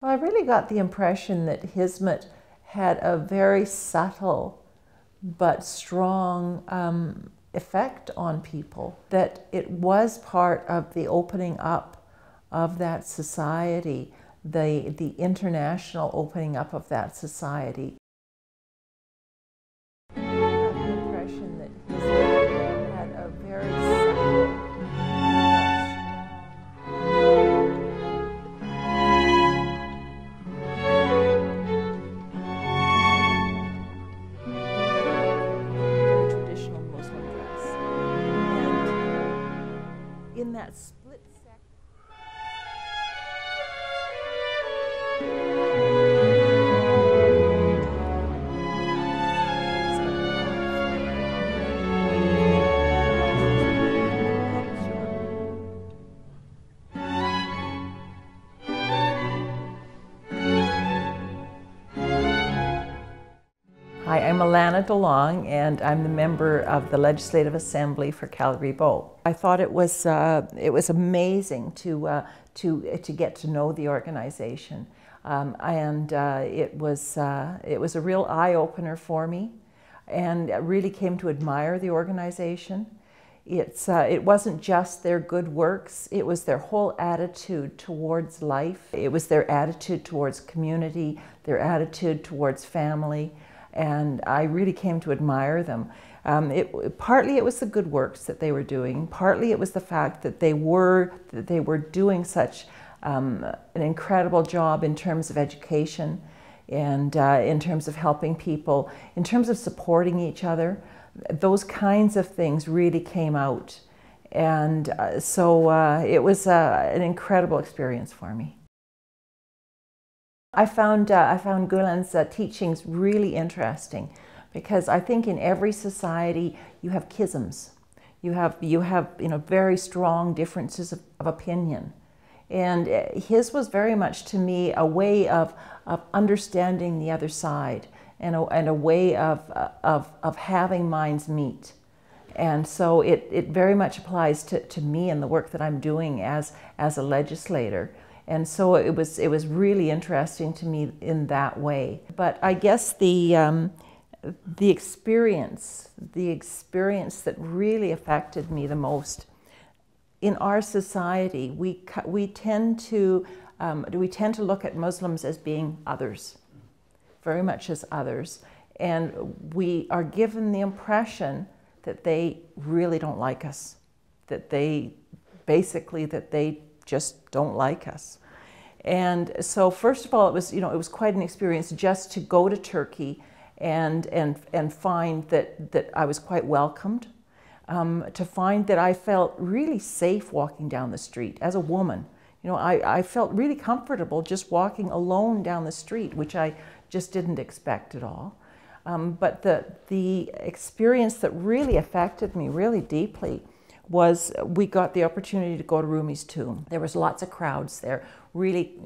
Well, I really got the impression that Hizmet had a very subtle but strong effect on people, that it was part of the opening up of that society, the international opening up of that society. I got the impression that Hizmet had a very subtle in that split second. Hi, I'm Alana DeLong, and I'm the member of the Legislative Assembly for Calgary-Bow. I thought it was amazing to get to know the organization, and it was a real eye-opener for me, and I really came to admire the organization. It wasn't just their good works, it was their whole attitude towards life. It was their attitude towards community, their attitude towards family. And I really came to admire them. Partly it was the good works that they were doing. Partly it was the fact that they were doing such an incredible job in terms of education and in terms of helping people, in terms of supporting each other. Those kinds of things really came out. And so it was an incredible experience for me. I found Gülen's teachings really interesting, because I think in every society you have chisms. You have very strong differences of opinion, and his was very much to me a way of understanding the other side, and a way of having minds meet. And so it very much applies to me and the work that I'm doing as a legislator. And so it was really interesting to me in that way. But I guess the experience that really affected me the most in our society, we tend to look at Muslims as being others, very much as others, and we are given the impression that they really don't like us, that they just don't like us. And so first of all, it was quite an experience just to go to Turkey and find that I was quite welcomed, to find that I felt really safe walking down the street as a woman. I felt really comfortable just walking alone down the street, which I just didn't expect at all. But the experience that really affected me really deeply was we got the opportunity to go to Rumi's tomb. There was lots of crowds there, really,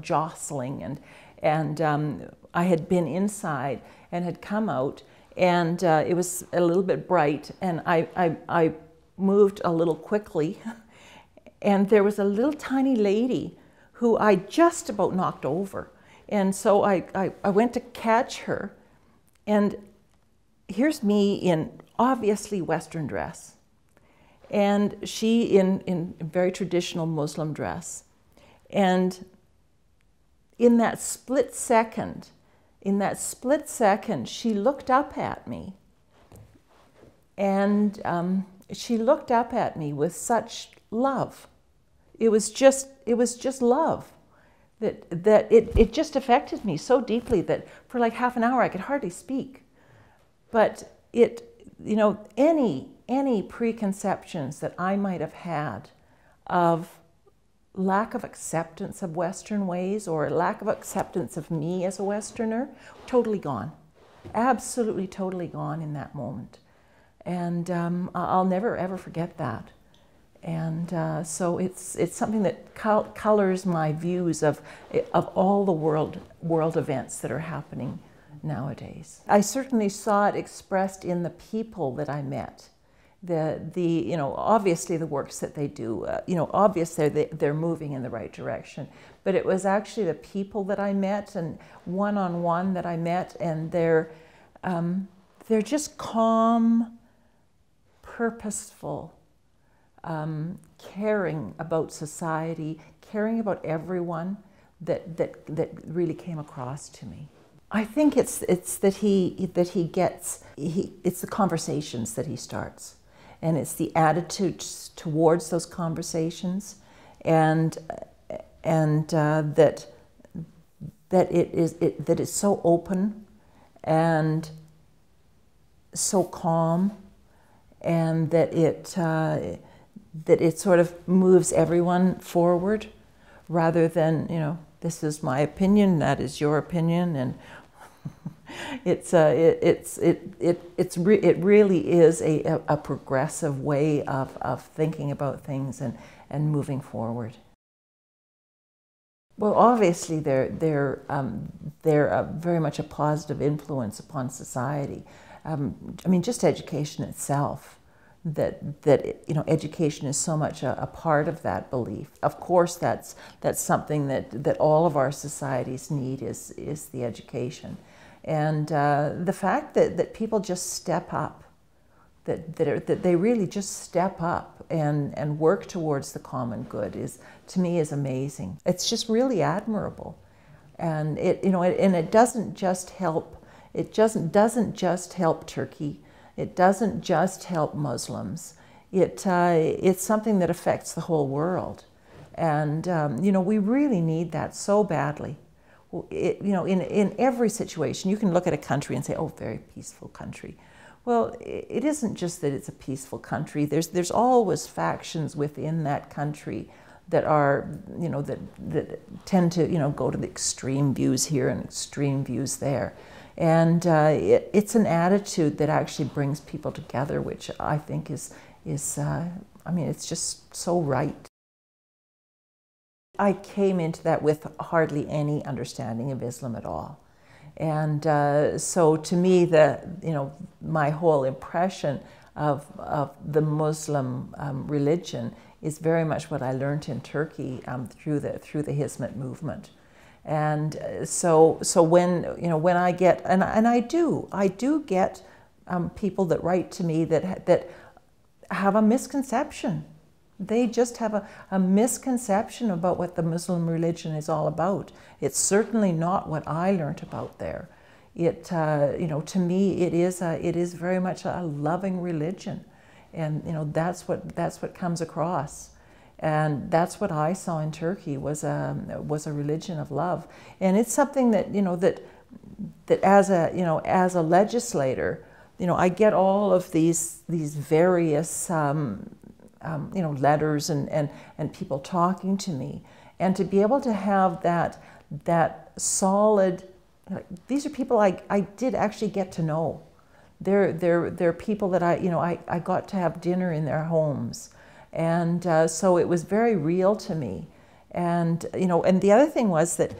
jostling, and I had been inside and had come out, and it was a little bit bright, and I moved a little quickly, and there was a little tiny lady who I just about knocked over, and so I went to catch her, and here's me in obviously Western dress, and she in very traditional Muslim dress. And in that split second, she looked up at me, and she looked up at me with such love. It was just love. That it just affected me so deeply that for like half an hour I could hardly speak. But any preconceptions that I might have had of lack of acceptance of Western ways or lack of acceptance of me as a Westerner, totally gone. Absolutely totally gone in that moment. And I'll never ever forget that. And so it's something that colors my views of all the world events that are happening nowadays. I certainly saw it expressed in the people that I met. you know, obviously the works that they do, you know, obviously they're moving in the right direction. But it was actually the people that I met and one-on-one that I met, and they're just calm, purposeful, caring about society, caring about everyone that really came across to me. I think it's that it's the conversations that he starts, and it's the attitudes towards those conversations, and that it's so open and so calm, and that it sort of moves everyone forward, rather than, you know, this is my opinion, that is your opinion, and it really is a progressive way of thinking about things and moving forward. Well, obviously they're very much a positive influence upon society. I mean, just education itself. That you know, education is so much a part of that belief. Of course, that's something that all of our societies need is the education, and the fact that people just step up, that they really just step up and work towards the common good to me is amazing. It's just really admirable, and it doesn't just help. It doesn't just help Turkey. It doesn't just help Muslims. It's something that affects the whole world, and you know, we really need that so badly. You know, in every situation, you can look at a country and say, "Oh, very peaceful country." Well, it isn't just that it's a peaceful country. There's always factions within that country that are, you know, that tend to, you know, go to the extreme views here and extreme views there. And it's an attitude that actually brings people together, which I think is I mean, it's just so right. I came into that with hardly any understanding of Islam at all. And so to me, you know, my whole impression of the Muslim religion is very much what I learned in Turkey through the Hizmet movement. And so when, you know, when I get, and I do get people that write to me that have a misconception. They just have a misconception about what the Muslim religion is all about. It's certainly not what I learned about there. You know, to me, it is very much a loving religion, and you know, that's what comes across. And that's what I saw in Turkey was a religion of love, and it's something that, you know, that as a legislator, you know, I get all of these various you know, letters and people talking to me, and to be able to have that solid, these are people I did actually get to know. They're people that I got to have dinner in their homes. And so it was very real to me. And, you know, and the other thing was that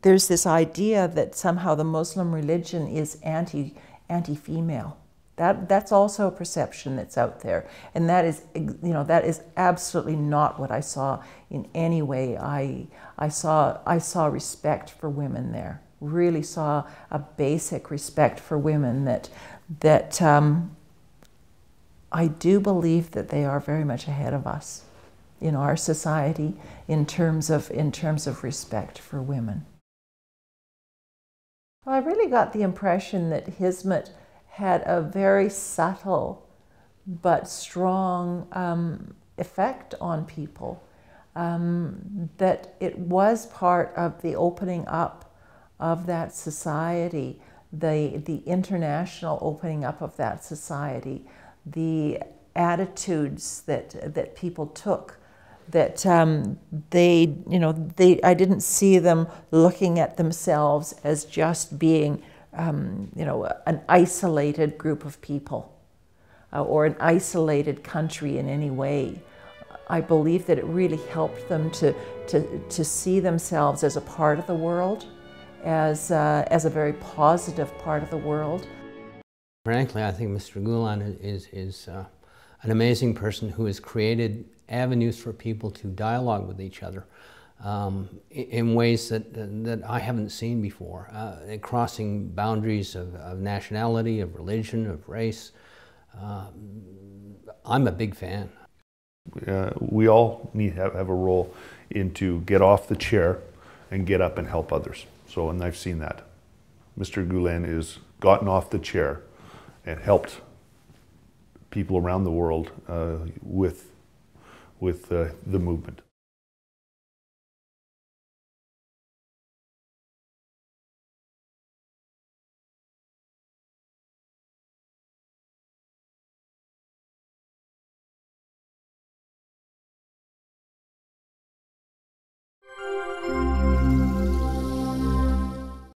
there's this idea that somehow the Muslim religion is anti-female. That's also a perception that's out there. And that is, you know, that is absolutely not what I saw in any way. I saw respect for women there. Really saw a basic respect for women that I do believe that they are very much ahead of us in our society in terms of respect for women. Well, I really got the impression that Hizmet had a very subtle but strong effect on people, that it was part of the opening up of that society, the international opening up of that society, the attitudes that people took, that I didn't see them looking at themselves as just being you know, an isolated group of people or an isolated country in any way. I believe that it really helped them to see themselves as a part of the world, as a very positive part of the world. Frankly, I think Mr. Gülen is an amazing person who has created avenues for people to dialogue with each other in ways that I haven't seen before, crossing boundaries of nationality, of religion, of race. I'm a big fan. We all need to have a role to get off the chair and get up and help others. So, and I've seen that. Mr. Gülen has gotten off the chair and helped people around the world with the movement.